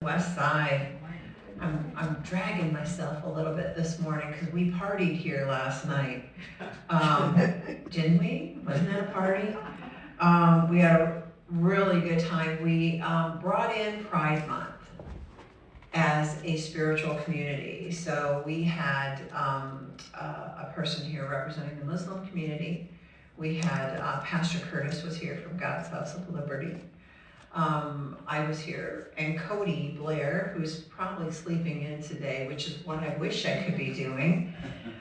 West Side. I'm dragging myself a little bit this morning because we partied here last night. Didn't we? Wasn't that a party? We had a really good time. We brought in Pride Month as a spiritual community. So we had a person here representing the Muslim community. We had Pastor Curtis was here from God's House of Liberty. I was here, and Cody Blair, who's probably sleeping in today, which is what I wish I could be doing.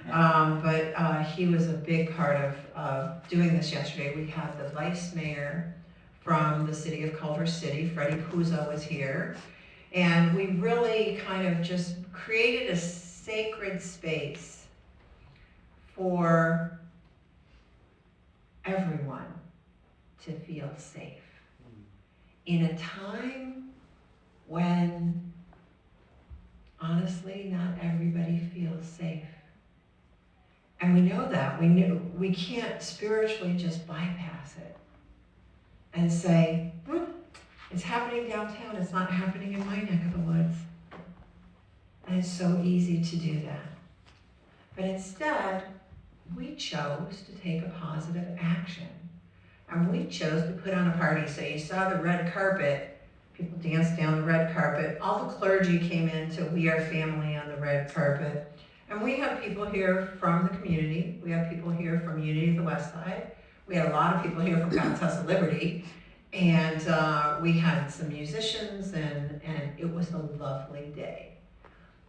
But he was a big part of doing this yesterday. We had the vice mayor from the city of Culver City, Freddie Puzo, was here. And we really kind of just created a sacred space for everyone to feel safe. In a time when, honestly, not everybody feels safe. And we know that. We can't spiritually just bypass it and say, it's happening downtown, it's not happening in my neck of the woods. And it's so easy to do that. But instead, we chose to take a positive action. And we chose to put on a party. So you saw the red carpet, people danced down the red carpet. All the clergy came in to We Are Family on the red carpet. And we have people here from the community. We have people here from Unity of the West Side. We had a lot of people here from God's House of Liberty. And we had some musicians, and it was a lovely day.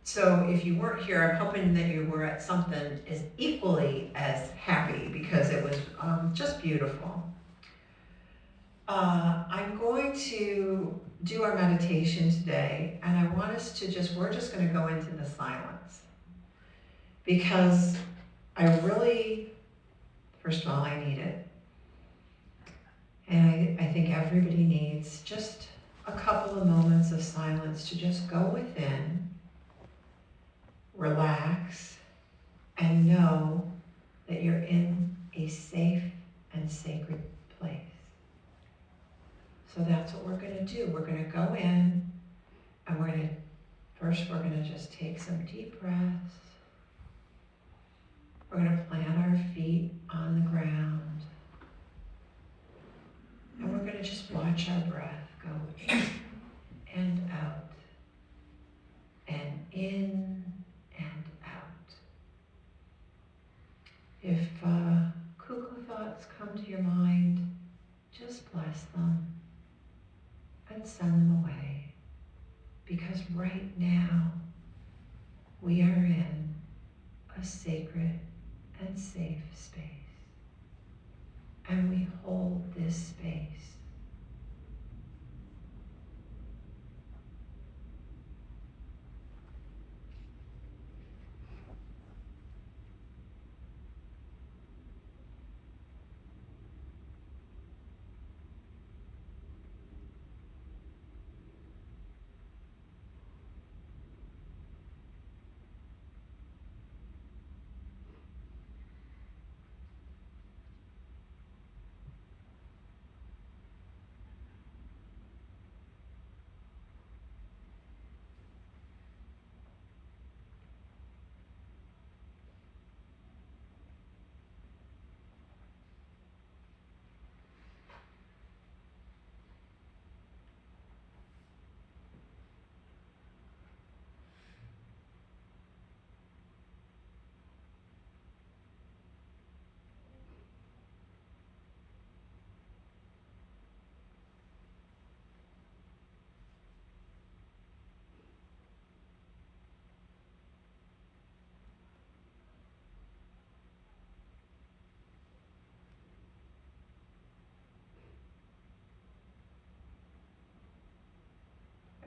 So if you weren't here, I'm hoping that you were at something as equally as happy, because it was just beautiful. I'm going to do our meditation today, and I want us to we're just going to go into the silence. Because I really, first of all, I need it. And I think everybody needs just a couple of moments of silence to just go within, relax, and know that you're in a safe and sacred place. So that's what we're going to do. We're going to go in, and we're going to just take some deep breaths. We're going to plant our feet on the ground. And we're going to just watch our breath go in and out, and in and out. If cuckoo thoughts come to your mind, just bless them and send them away. Because right now, we are in a sacred and safe space. And we hold this space.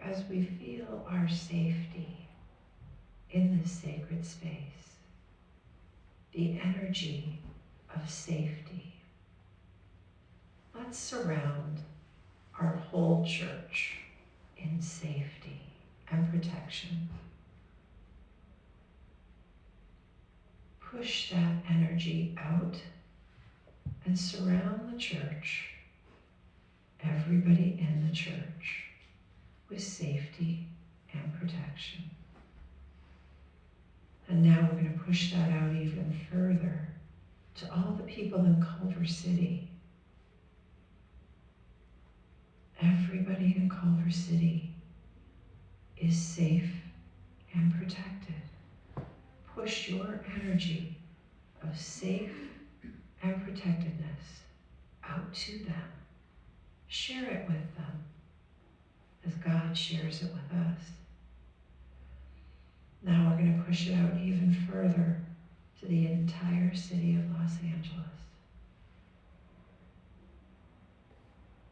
As we feel our safety in this sacred space, the energy of safety, let's surround our whole church in safety and protection. Push that energy out and surround the church, everybody in the church, with safety and protection. And now we're going to push that out even further to all the people in Culver City. Everybody in Culver City is safe and protected. Push your energy of safe and protectedness out to them. Share it with them as God shares it with us. Now we're going to push it out even further to the entire city of Los Angeles.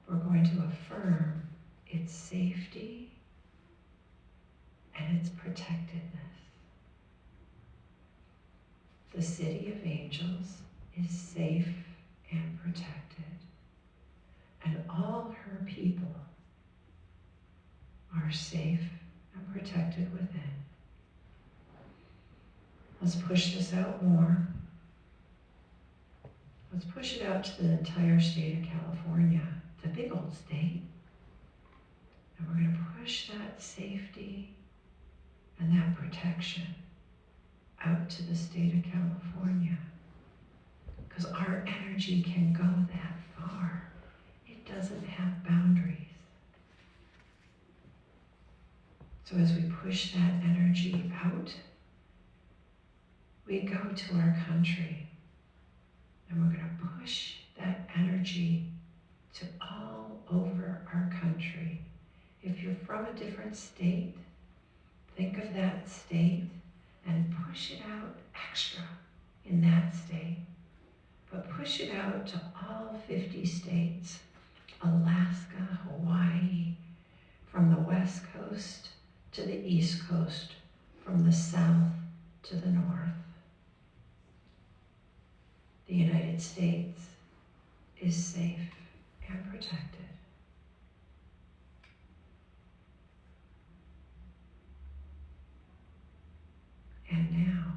We're going to affirm its safety and its protectedness. The city of angels is safe and protected, and all her people are safe and protected within. Let's push this out more. Let's push it out to the entire state of California. It's a big old state. And we're going to push that safety and that protection out to the state of California. Because our energy can go that far. It doesn't have boundaries. So as we push that energy out, we go to our country, and we're going to push that energy to all over our country. If you're from a different state, think of that state and push it out extra in that state. But push it out to all 50 states, Alaska, Hawaii, from the West Coast to the East Coast, from the South to the North. The United States is safe and protected. And now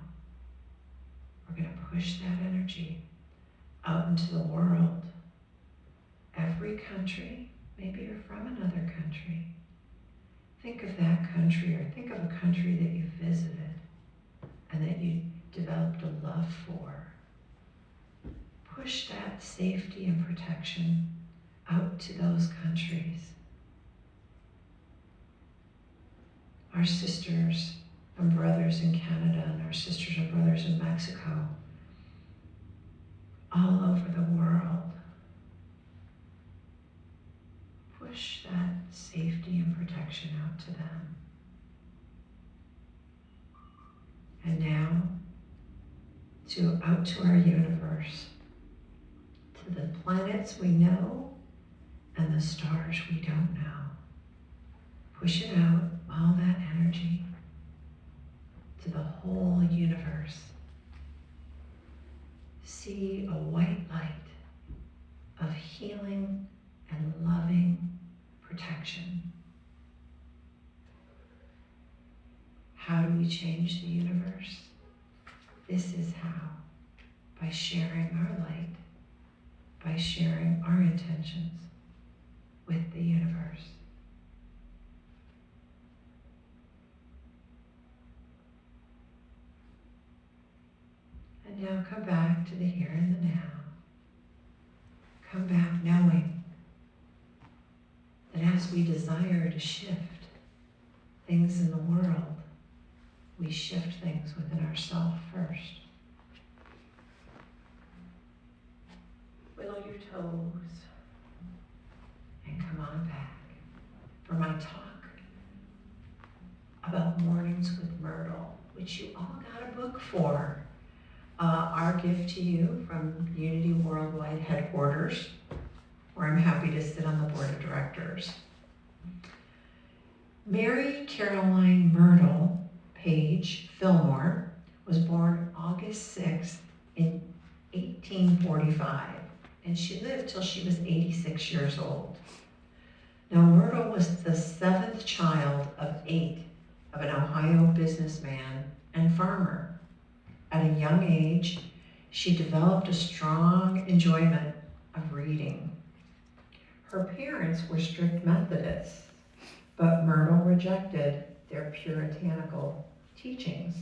we're going to push that energy out into the world. Every country, maybe you're from another country. Think of that country, or think of a country that you visited and that you developed a love for. Push that safety and protection out to those countries. Our sisters and brothers in Canada, and our sisters and brothers in Mexico, all over the world. Push that safety and protection out to them. And now, out to our universe, to the planets we know and the stars we don't know. Push it out, all that energy, to the whole universe. See a white light of healing and loving protection. How do we change the universe? This is how. By sharing our light, by sharing our intentions with the universe. And now come back to the here and the now. Come back knowing that as we desire to shift things in the world, we shift things within ourselves first. Wiggle your toes and come on back for my talk about Mornings with Myrtle, which you all got a book for. Our gift to you from Unity Worldwide Headquarters, where I'm happy to sit on the board of directors. Mary Caroline Myrtle Page Fillmore was born August 6th in 1845, and she lived till she was 86 years old. Now, Myrtle was the 7th child of 8 of an Ohio businessman and farmer. At a young age, she developed a strong enjoyment of reading. Her parents were strict Methodists, but Myrtle rejected their puritanical teachings.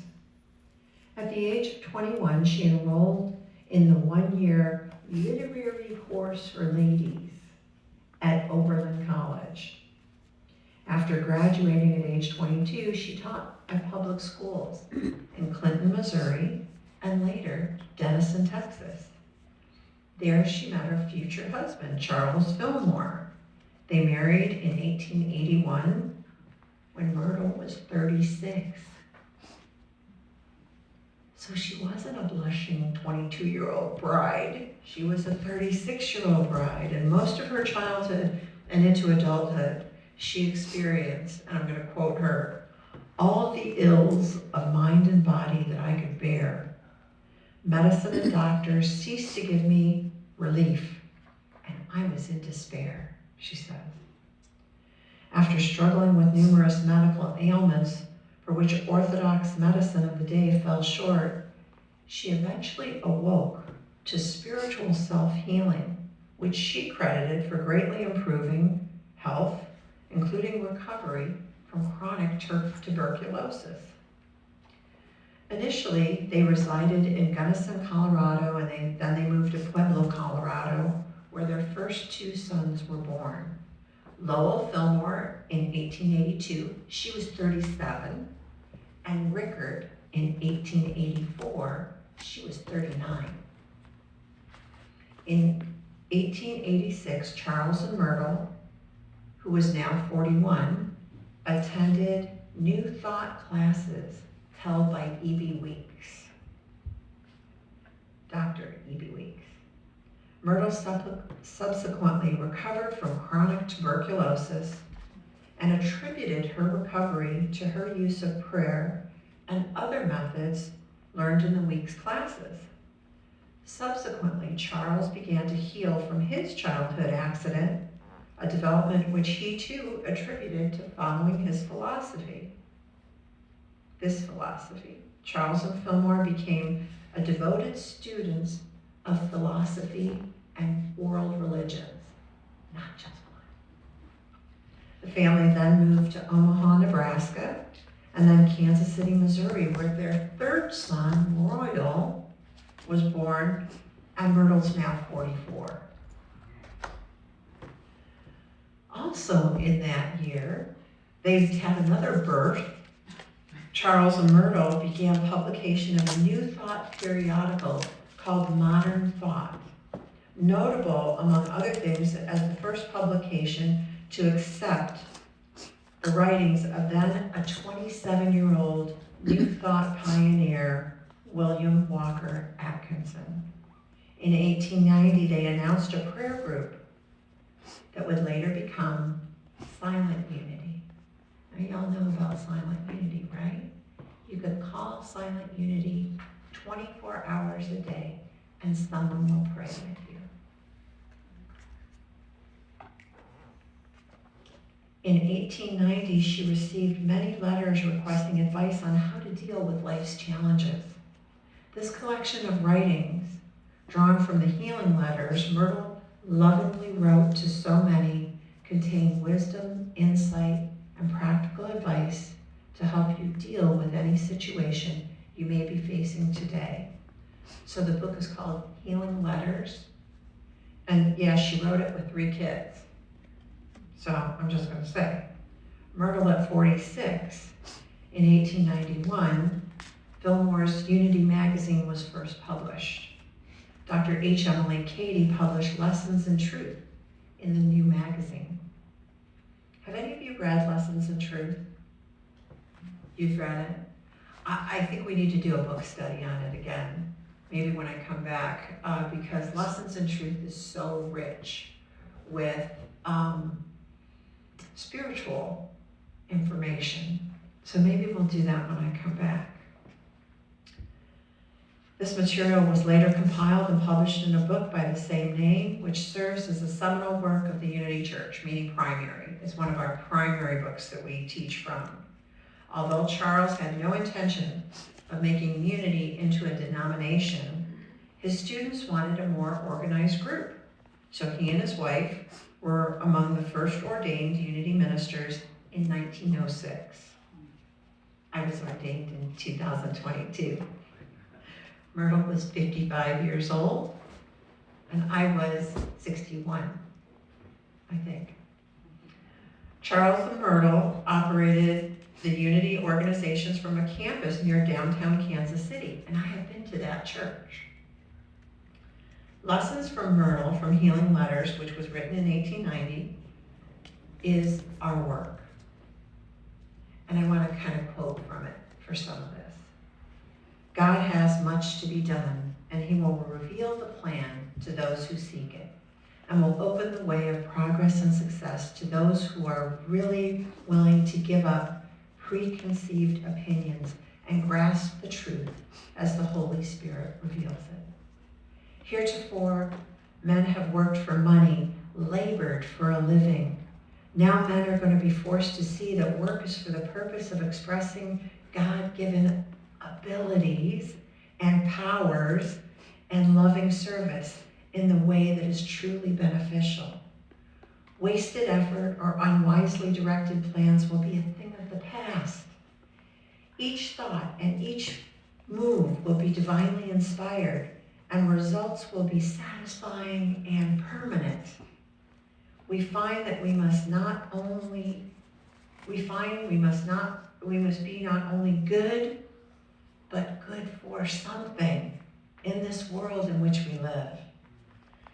At the age of 21, she enrolled in the one-year literary course for ladies at Oberlin College. After graduating at age 22, she taught at public schools in Clinton, Missouri, and later Denison, Texas. There she met her future husband, Charles Fillmore. They married in 1881 when Myrtle was 36. So she wasn't a blushing 22-year-old bride. She was a 36-year-old bride, and most of her childhood and into adulthood, she experienced, and I'm going to quote her, "all the ills of mind and body that I could bear. Medicine and doctors ceased to give me relief, and I was in despair," she says. After struggling with numerous medical ailments for which orthodox medicine of the day fell short, she eventually awoke to spiritual self-healing, which she credited for greatly improving health, including recovery from chronic tuberculosis. Initially, they resided in Gunnison, Colorado, and then they moved to Pueblo, Colorado, where their first two sons were born. Lowell Fillmore in 1882, she was 37, and Rickard in 1884, she was 39. In 1886, Charles and Myrtle, who was now 41, attended New Thought classes held by E.B. Weeks, Dr. E.B. Weeks. Myrtle subsequently recovered from chronic tuberculosis and attributed her recovery to her use of prayer and other methods learned in the Weeks classes. Subsequently, Charles began to heal from his childhood accident, a development which he too attributed to following his philosophy. This philosophy. Charles and Fillmore became a devoted students of philosophy and world religions, not just one. The family then moved to Omaha, Nebraska, and then Kansas City, Missouri, where their third son, Royal, was born, and Myrtle's now 44. Also in that year, they had another birth. Charles and Myrtle began publication of a New Thought periodical called Modern Thought, notable, among other things, as the first publication to accept the writings of then a 27-year-old New Thought pioneer, William Walker Atkinson. In 1890, they announced a prayer group that would later become Silent Unity. Now y'all know about Silent Unity, right? You could call Silent Unity 24 hours a day and someone will pray with you. In 1890, she received many letters requesting advice on how to deal with life's challenges. This collection of writings, drawn from the healing letters Myrtle lovingly wrote to so many, contain wisdom, insight, and practical advice to help you deal with any situation you may be facing today. So the book is called Healing Letters. And yeah, she wrote it with 3 kids. So I'm just going to say, Myrtle at 46, in 1891, Fillmore's Unity magazine was first published. Dr. H. Emily Cady published Lessons in Truth in the new magazine. Have any of you read Lessons in Truth? You've read it? I think we need to do a book study on it again, maybe when I come back, because Lessons in Truth is so rich with spiritual information. So maybe we'll do that when I come back. This material was later compiled and published in a book by the same name, which serves as a seminal work of the Unity Church, meaning primary. It's one of our primary books that we teach from. Although Charles had no intention of making Unity into a denomination, his students wanted a more organized group. So he and his wife were among the first ordained Unity ministers in 1906. I was ordained in 2022. Myrtle was 55 years old, and I was 61, I think. Charles and Myrtle operated the Unity organizations from a campus near downtown Kansas City, and I have been to that church. Lessons from Myrtle from Healing Letters, which was written in 1890, is our work. And I want to kind of quote from it for some of this. God has much to be done, and he will reveal the plan to those who seek it, and will open the way of progress and success to those who are really willing to give up preconceived opinions and grasp the truth as the Holy Spirit reveals it. Heretofore, men have worked for money, labored for a living. Now men are going to be forced to see that work is for the purpose of expressing God-given abilities and powers and loving service in the way that is truly beneficial. Wasted effort or unwisely directed plans will be a thing of the past. Each thought and each move will be divinely inspired, and results will be satisfying and permanent. We find that we must be not only good, but good for something in this world in which we live.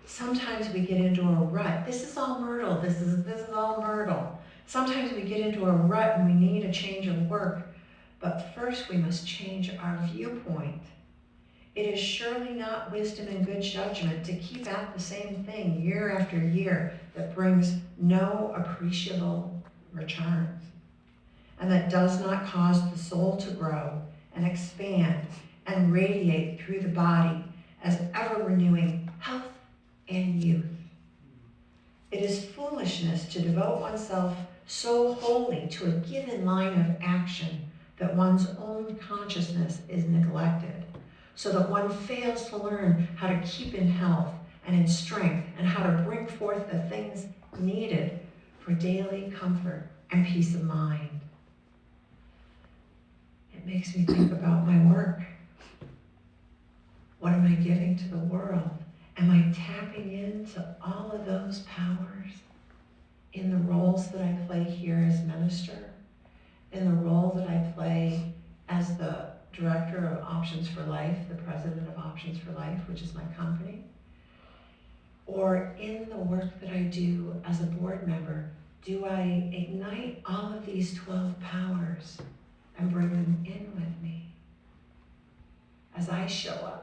Sometimes we get into a rut. This is all Myrtle. This is all Myrtle. Sometimes we get into a rut and we need a change of work. But first we must change our viewpoint. It is surely not wisdom and good judgment to keep at the same thing year after year that brings no appreciable returns, and that does not cause the soul to grow and expand and radiate through the body as ever-renewing health and youth. It is foolishness to devote oneself so wholly to a given line of action that one's own consciousness is neglected, so that one fails to learn how to keep in health and in strength and how to bring forth the things needed for daily comfort and peace of mind. It makes me think about my work. What am I giving to the world? Am I tapping into all of those powers in the roles that I play here as minister, in the role that I play as the director of Options for Life, the president of Options for Life, which is my company, or in the work that I do as a board member? Do I ignite all of these 12 powers and bring them in with me as I show up?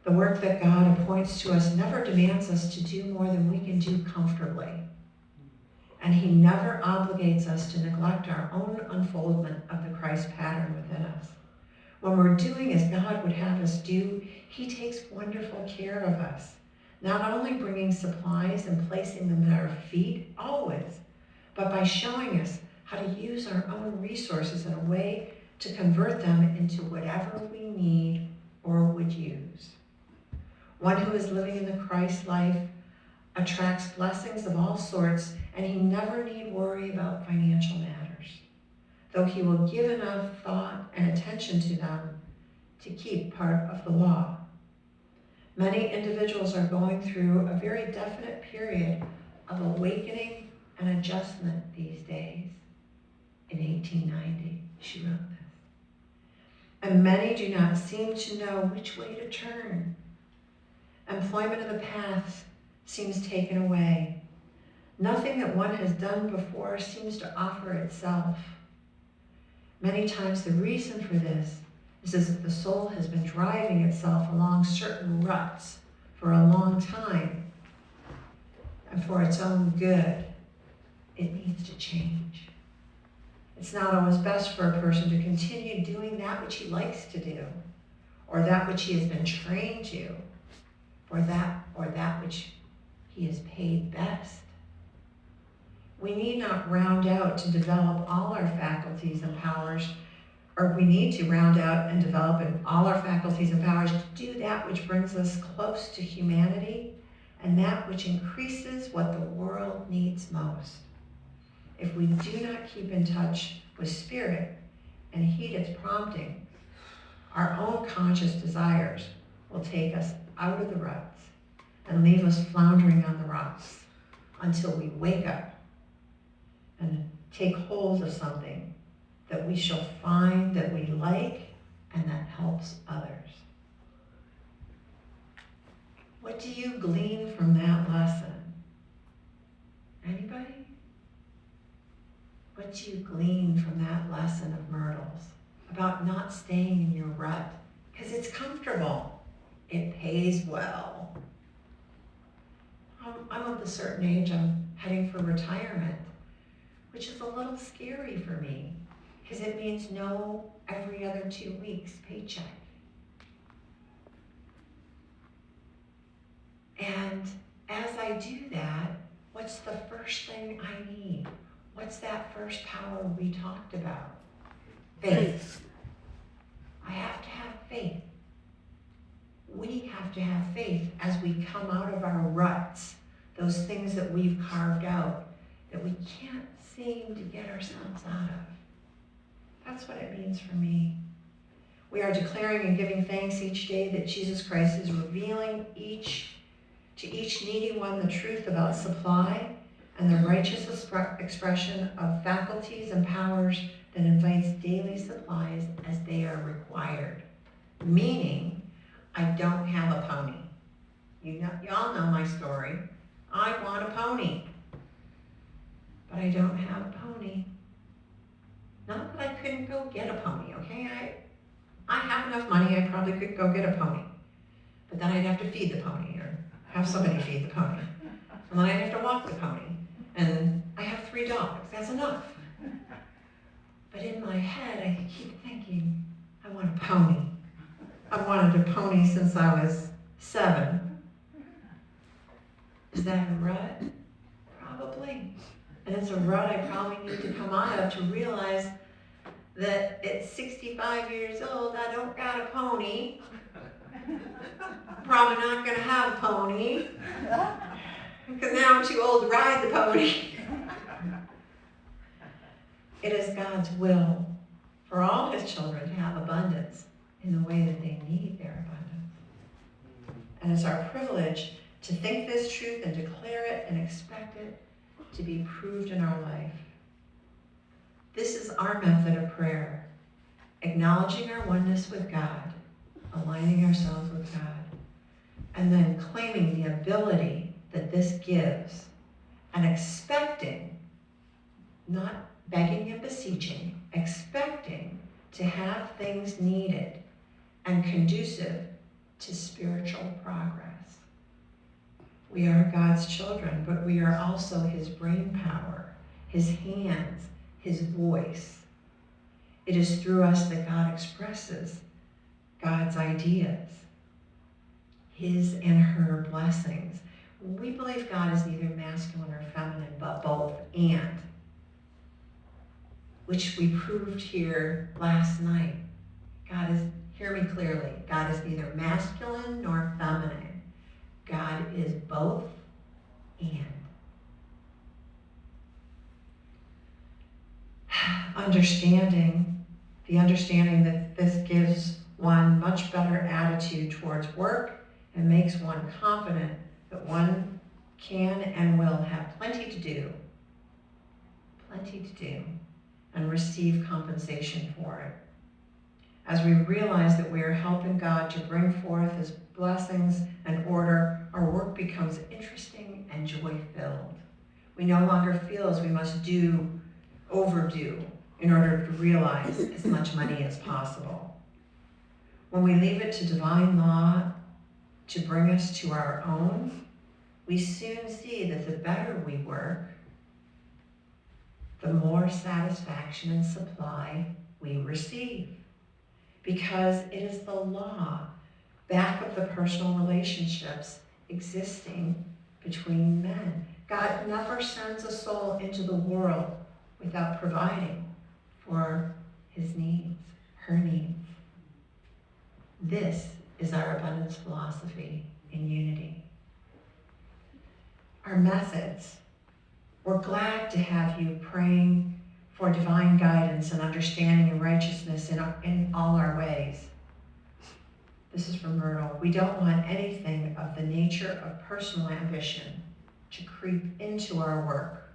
The work that God appoints to us never demands us to do more than we can do comfortably. And he never obligates us to neglect our own unfoldment of the Christ pattern within us. When we're doing as God would have us do, he takes wonderful care of us, not only bringing supplies and placing them at our feet always, but by showing us how to use our own resources in a way to convert them into whatever we need or would use. One who is living in the Christ life attracts blessings of all sorts, and he never need worry about financial matters, though he will give enough thought and attention to them to keep part of the law. Many individuals are going through a very definite period of awakening and adjustment these days. In 1890, she wrote this. And many do not seem to know which way to turn. Employment of the past seems taken away. Nothing that one has done before seems to offer itself. Many times the reason for this is as if the soul has been driving itself along certain ruts for a long time, and for its own good, it needs to change. It's not always best for a person to continue doing that which he likes to do, or that which he has been trained to, or that which he is paid best. We need not round out to develop all our faculties and powers, or we need to round out and develop all our faculties and powers to do that which brings us close to humanity and that which increases what the world needs most. if we do not keep in touch with Spirit and heed its prompting, our own conscious desires will take us out of the ruts and leave us floundering on the rocks until we wake up and take hold of something that we shall find that we like and that helps others. What do you glean from that lesson? Anybody? What do you glean from that lesson of Myrtle's about not staying in your rut? Because it's comfortable. It pays well. I'm of a certain age, I'm heading for retirement, which is a little scary for me because it means no every other 2 weeks paycheck. And as I do that, what's the first thing I need? What's that first power we talked about? Faith. I have to have faith. We have to have faith as we come out of our ruts, those things that we've carved out that we can't seem to get ourselves out of. That's what it means for me. We are declaring and giving thanks each day that Jesus Christ is revealing to each needy one the truth about supply and the righteous expression of faculties and powers that invites daily supplies as they are required. Meaning, I don't have a pony. Y'all know my story. I want a pony, but I don't have a pony. Not that I couldn't go get a pony, okay? I have enough money, I probably could go get a pony. But then I'd have to feed the pony or have somebody feed the pony. And then I'd have to walk the pony. And I have 3 dogs, that's enough. But in my head, I keep thinking, I want a pony. I've wanted a pony since I was 7. Is that a rut? Probably. And it's a rut I probably need to come out of to realize that at 65 years old, I don't got a pony. Probably not gonna have a pony. Because now I'm too old to ride the pony. It is God's will for all his children to have abundance in the way that they need their abundance. And it's our privilege to think this truth and declare it and expect it to be proved in our life. This is our method of prayer, acknowledging our oneness with God, aligning ourselves with God, and then claiming the ability that this gives and expecting, not begging and beseeching, expecting to have things needed and conducive to spiritual progress. We are God's children, but we are also his brain power, his hands, his voice. It is through us that God expresses God's ideas, his and her blessings. We believe God is neither masculine or feminine, but both and, which we proved here last night. God is, hear me clearly, God is neither masculine nor feminine. God is both and. The understanding that this gives one much better attitude towards work and makes one confident that one can and will have plenty to do, and receive compensation for it. As we realize that we are helping God to bring forth his blessings and order, our work becomes interesting and joy-filled. We no longer feel as we must overdo in order to realize as much money as possible. When we leave it to divine law to bring us to our own, we soon see that the better we work, the more satisfaction and supply we receive. Because it is the law back of the personal relationships existing between men. God never sends a soul into the world without providing for his needs, her needs. This is our abundance philosophy in unity. Our methods We're glad to have you praying for divine guidance and understanding and righteousness in all our ways. This is from Myrtle. We don't want anything of the nature of personal ambition to creep into our work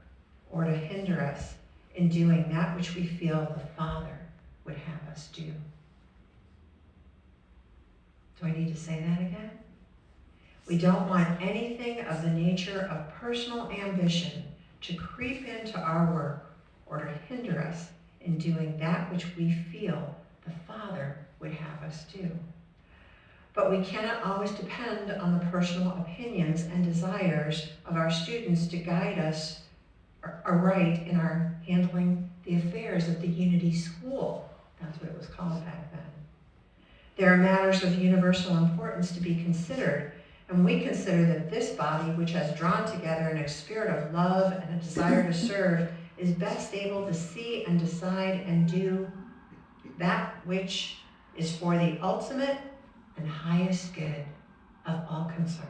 or to hinder us in doing that which we feel the Father would have us do. Do I need to say that again? We don't want anything of the nature of personal ambition to creep into our work or to hinder us in doing that which we feel the Father would have us do. But we cannot always depend on the personal opinions and desires of our students to guide us aright in our handling the affairs of the Unity School. That's what it was called back then. There are matters of universal importance to be considered, and we consider that this body, which has drawn together in a spirit of love and a desire to serve, is best able to see and decide and do that which is for the ultimate and highest good of all concerned.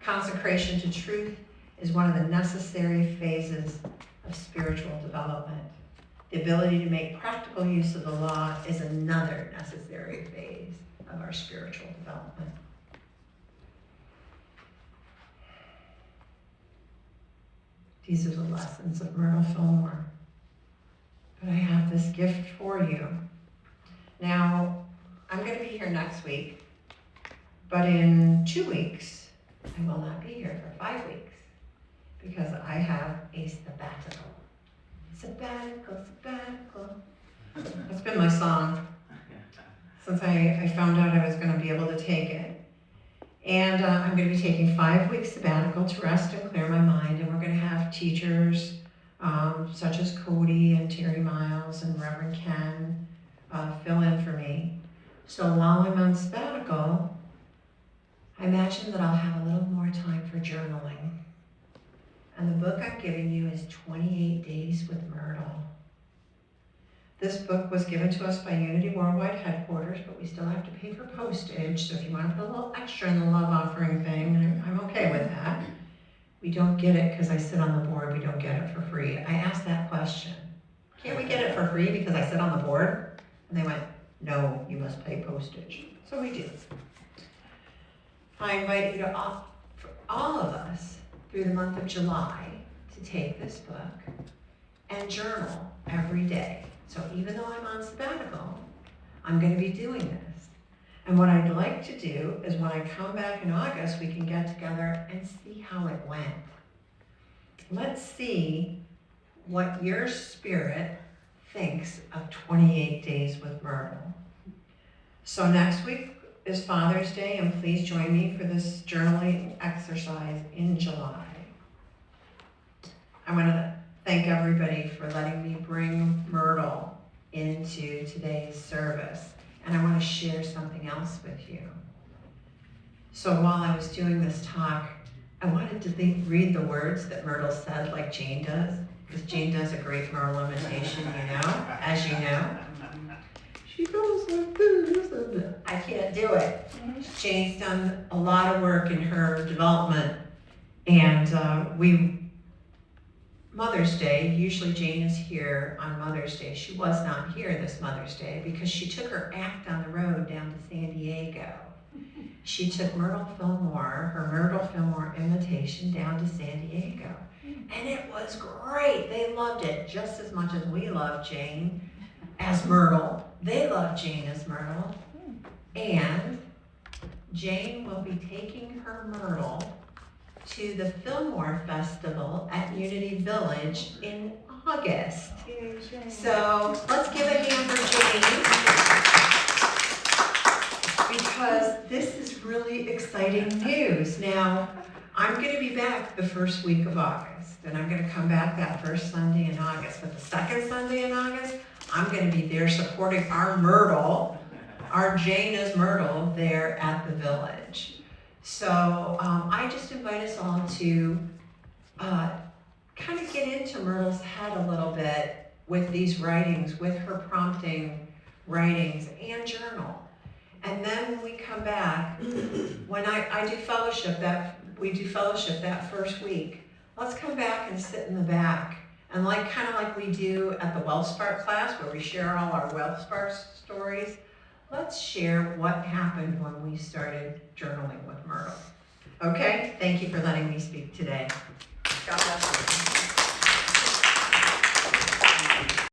Consecration to truth is one of the necessary phases of spiritual development. The ability to make practical use of the law is another necessary phase of our spiritual development. These are the lessons of Myrtle Fillmore. But I have this gift for you. Now, I'm going to be here next week, but in 2 weeks, I will not be here for 5 weeks because I have a sabbatical. Sabbatical. That's been my song since I found out I was going to be able to take it. And I'm going to be taking 5 weeks sabbatical to rest and clear my mind, and we're going to have teachers such as Cody and Terry Miles and Reverend Ken fill in for me. So while I'm on sabbatical, I imagine that I'll have a little more time for journaling. And the book I'm giving you is 28 Days with Myrtle. This book was given to us by Unity Worldwide Headquarters, but we still have to pay for postage, so if you want to put a little extra in the love offering thing, I'm okay with that. We don't get it because I sit on the board, we don't get it for free. I asked that question. Can't we get it for free because I sit on the board? And they went, no, you must pay postage. So we do. I invite you to all of us through the month of July to take this book and journal every day. So even though I'm on sabbatical, I'm going to be doing this. And what I'd like to do is when I come back in August, we can get together and see how it went. Let's see what your spirit thinks of 28 Days with Myrtle. So next week is Father's Day, and please join me for this journaling exercise in July. I want to thank everybody for letting me bring Myrtle into today's service. And I want to share something else with you. So while I was doing this talk, I wanted to read the words that Myrtle said like Jane does, because Jane does a great Myrtle imitation, as you know. She goes like this, and I can't do it. Jane's done a lot of work in her development, and Mother's Day, usually Jane is here on Mother's Day. She was not here this Mother's Day because she took her act on the road down to San Diego. She took her Myrtle Fillmore invitation down to San Diego. And it was great. They loved it just as much as we love Jane as Myrtle. They love Jane as Myrtle. And Jane will be taking her Myrtle to the Fillmore Festival at Unity Village in August. So let's give a hand for Jane, because this is really exciting news. Now, I'm going to be back the first week of August, and I'm going to come back that first Sunday in August. But the second Sunday in August, I'm going to be there supporting our Myrtle, our Jane as Myrtle, there at the village. So I just invite us all to kind of get into Myrtle's head a little bit with these writings, with her prompting writings and journal. And then when we come back, when I do fellowship, we do fellowship that first week, let's come back and sit in the back. And kind of like we do at the WellSpark class where we share all our WellSpark stories, let's share what happened when we started journaling with Myrtle. Okay, thank you for letting me speak today. God bless you.